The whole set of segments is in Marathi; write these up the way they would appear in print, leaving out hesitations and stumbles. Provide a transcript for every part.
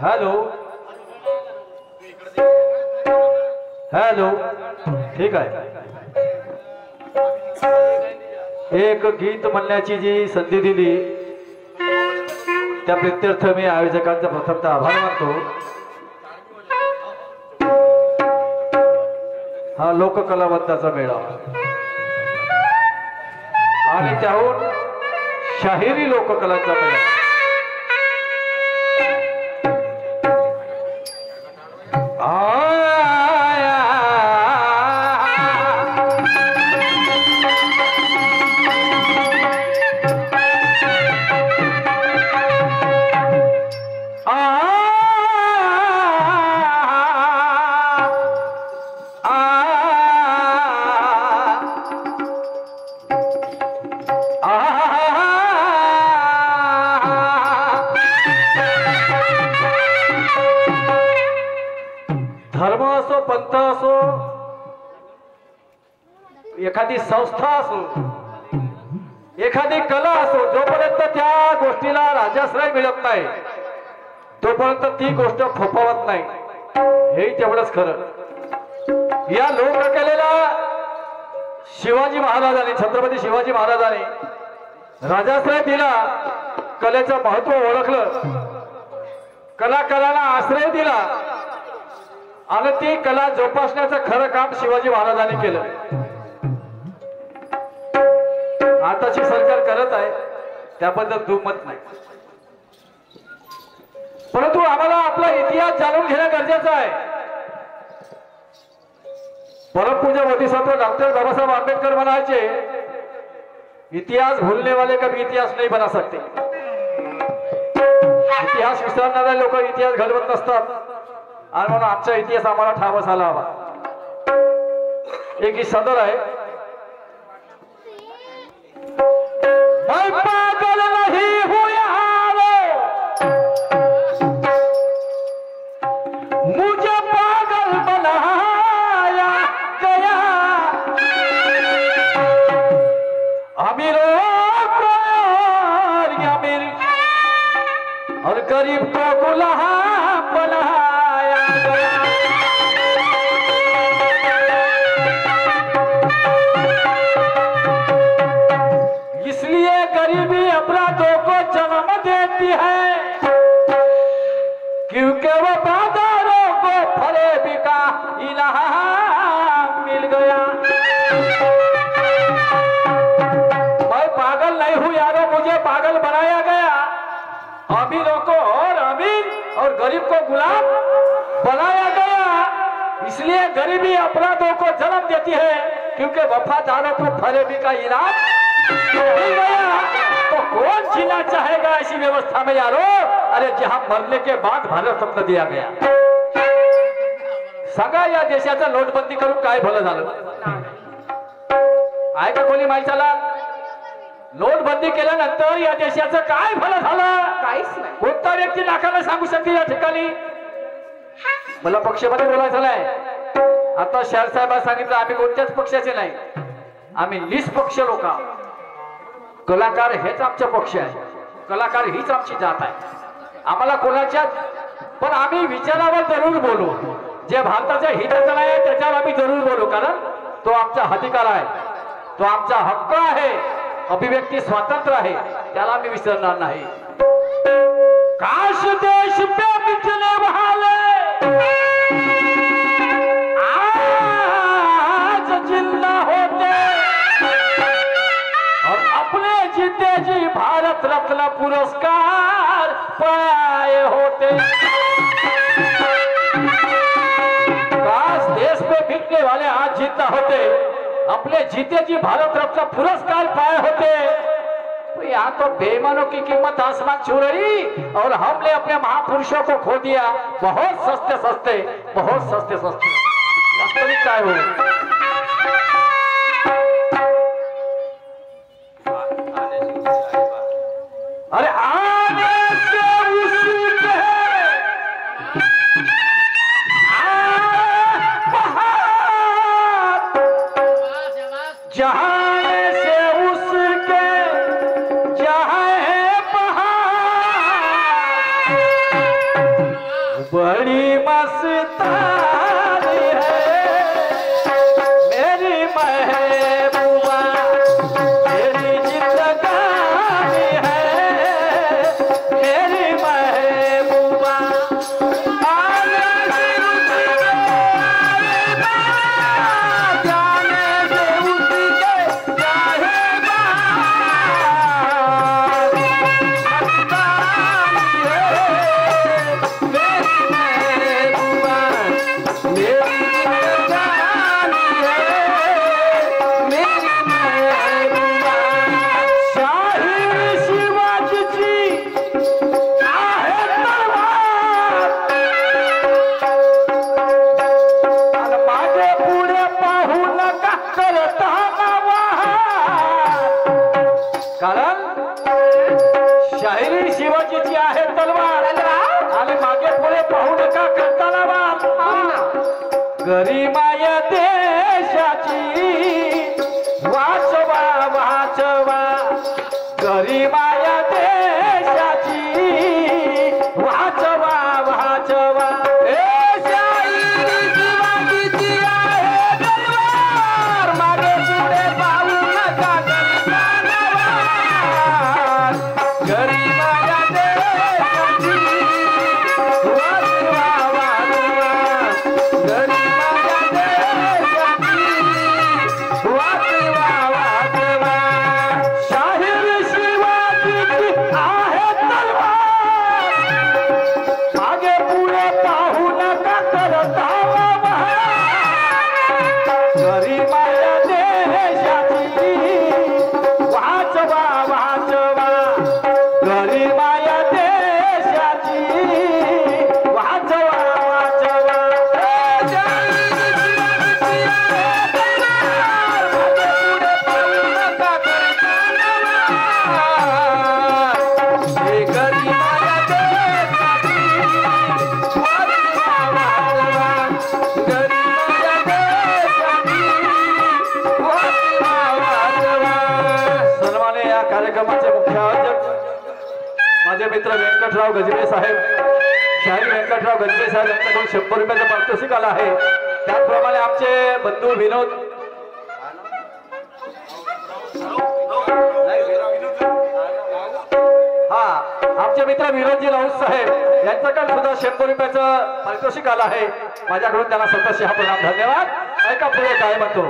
हॅलो हॅलो, ठीक आहे. एक गीत म्हणण्याची जी संधी दिली त्या प्रित्यर्थ मी आयोजकांचा प्रथमतः आभार मानतो. हा लोककलावंताचा मेळा आणि त्याहून शाहिरी लोककलांचा मेळा. धर्म असो, पंथ असो, एखादी संस्था असो, एखादी कला असो, जोपर्यंत त्या गोष्टीला राजाश्रय मिळत नाही तोपर्यंत ती गोष्ट फोफावत नाही. हे तेवढंच खरं. या लोककलेला शिवाजी महाराजांनी, छत्रपती शिवाजी महाराजांनी राजाश्रय दिला, कलेचं महत्व ओळखलं, कलाकाराला आश्रय दिला आणि ती कला जोपासण्याचं खरं काम शिवाजी महाराजांनी केलं. आताची सरकार करत आहे त्याबद्दल दुमत नाही, परंतु आम्हाला आपला इतिहास जाणून घेणं गरजेचं आहे. परमपूज्य बोधिसत्व डॉक्टर बाबासाहेब आंबेडकर म्हणायचे, इतिहास भूलने वाले कभी इतिहास नहीं बना सकते. इतिहास विसरणारे लोक इतिहास घडवत नसतात आणि म्हणून आजचा इतिहास आम्हाला ठाम झाला हवा. एक ही सदर आहे, मैं पागल नहीं हूं यारो, मुझे पागल बनाया गया, अमीरों को अमीर और गरीब को गुलाम बनाया गया. इसलिए गरीबी अपराधों को जन्म देती है, क्योंकि वफादारों को फरेबी का इनाम मिल गया. मैं पागल नहीं हूं यारो, मुझे पागल बनाया गया, अमीरों को और अमीर और गरीब को गुलाम बनाया गया. इसलिए गरीबी अपराधों को जन्म देती है, क्योंकि वफादारों को फरेबी का इनाम मिल गया. तो कौन जीना चाहेगा ऐसी व्यवस्था में यारो, अरे जहां मरने के बाद भारत रत्न दिया गया. सांगा या देशाचं नोटबंदी करून काय भलं झालं आहे का कोणी माहितीला? नोटबंदी केल्यानंतर या देशाचं काय भलं झालं? काहीच नाही. कोणता व्यक्ती नाकाने सांगू शकते या ठिकाणी? मला पक्षामध्ये बोलायचं नाही. आता शहर साहेबांनी सांगितलं आम्ही कोणत्याच पक्षाचे नाही, आम्ही निष्पक्ष लोक, कलाकार हेच आमचा पक्ष आहे, कलाकार हीच आमची जात आहे. आम्हाला कोणाच्या, पण आम्ही विचारावर जरूर बोलू, जे भारताच्या हिताचं नाही त्याच्यावर आम्ही जरूर बोलू, कारण तो आमचा अधिकार आहे, तो आमचा हक्क आहे, अभिव्यक्ती स्वातंत्र्य आहे, त्याला आम्ही विसरणार नाही. काश देश पे मिटने वाले आज जिंदा होते और अपने जीते जी भारत रत्न पुरस्कार पाए होते. काश देश पे मिटने वाले आज जिंदा होते, अपने जीते जी भारत रत्न पुरस्कार पाए होते. तो यहाँ तो बेईमानों की कीमत आसमान छू रही और हमने अपने महापुरुषों को खो दिया. बहुत सस्ते सस्ते, बहुत सस्ते सस्ते. वास्तविक काय हो? अरे आने से उसी के जहां से उसके जहां है मस्तानी है मेरी महबूबा मेरी जिंदगानी है मेरी महबूबा कारण शाहिरी शिवाजीची आहे तलवार आणि मागे पुढे पाहू नका करताना वार गरिमाया देशाची वाचवा वाचवा गरिमाया देशाची वाचवा वाचवा कार्यक्रमाचे मुख्य आयोजक माझे मित्र व्यंकटराव गजबे साहेब शाहीर व्यंकटराव गजबे साहेब यांच्याकडून 100 रुपयाचं पारितोषिक आलं आहे त्याचप्रमाणे आमचे बंधू विनोद आमचे मित्र विनोदजी राऊत साहेब यांच्याकडे सुद्धा 100 रुपयाचं पारितोषिक आलं आहे माझ्याकडून त्यांना स्वतःशी हा प्रणाम धन्यवाद ऐका पुढे काय म्हणतो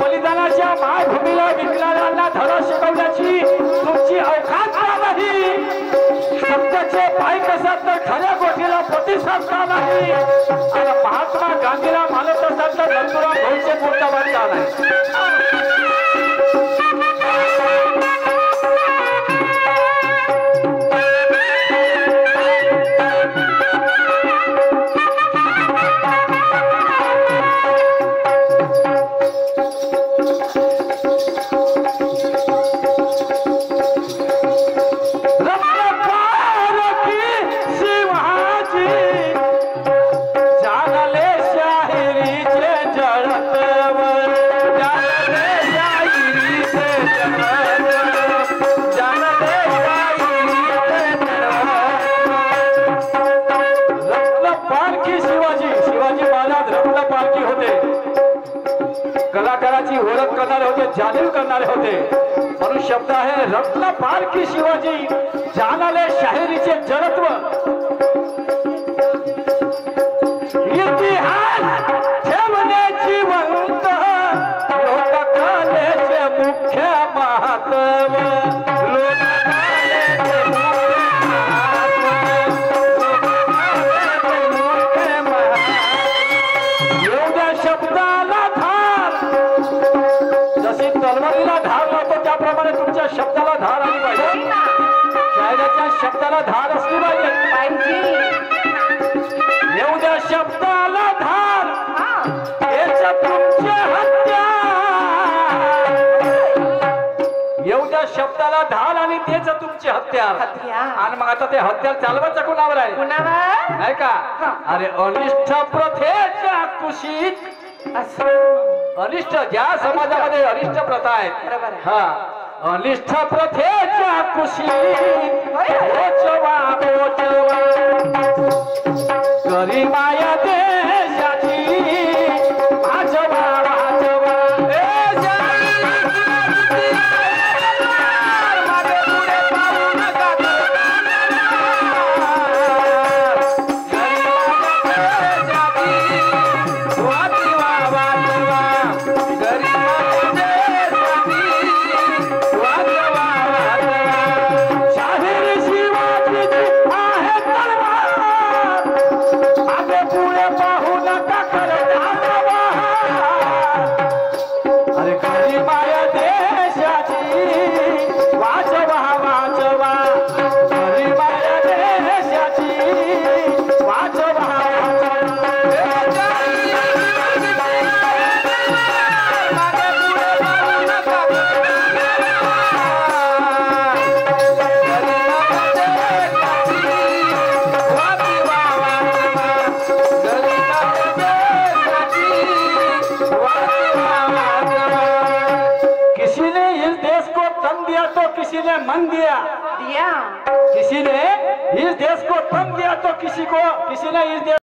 बलिदानाच्या मायभूमीला विकणाऱ्यांना धडा शिकवण्याची तुमची अवकाश का नाही सत्याचे पाय कसात तर खऱ्या गोष्टीला प्रतिसाद का नाही आणि महात्मा गांधीला मानत असाल तर नंदुराम भविष्य मुर्दाबाद का नाही जागले शाहिरीचे जळतवर जागले जगाची ओळख करणारे होते, जाणीव करणारे होते. म्हणून शब्द आहे रत्न पारखी शिवाजी, जाणाले शाहिरीचे जडत्व. इतिहास ठेवण्याची वंत लोककलेचे मुख्य महत्व. तलवारीला धार लावतो त्याप्रमाणे तुमच्या शब्दाला धार आली पाहिजे. शायराच्या शब्दाला धार असली पाहिजे. येऊ द्या शब्दाला धार, याच्या तुमच्या हत्यार. येऊ द्या शब्दाला धार आणि तेच तुमचे हत्यार. आणि मग आता ते हत्यार चालवायचं कुणावर आहे? नाही का? अरे अनिष्ठ प्रथेच्या कुशीत, अनिष्ट ज्या समाजामध्ये अनिष्ट प्रथा आहेत, हा अनिष्ट प्रथेच्या कुशीत पोचवा पोचवा करी माया देशाची वाजवा वाजवा. किसी ने मन दिया, किसी ने इस देश को तन दिया तो किसी ने इस देश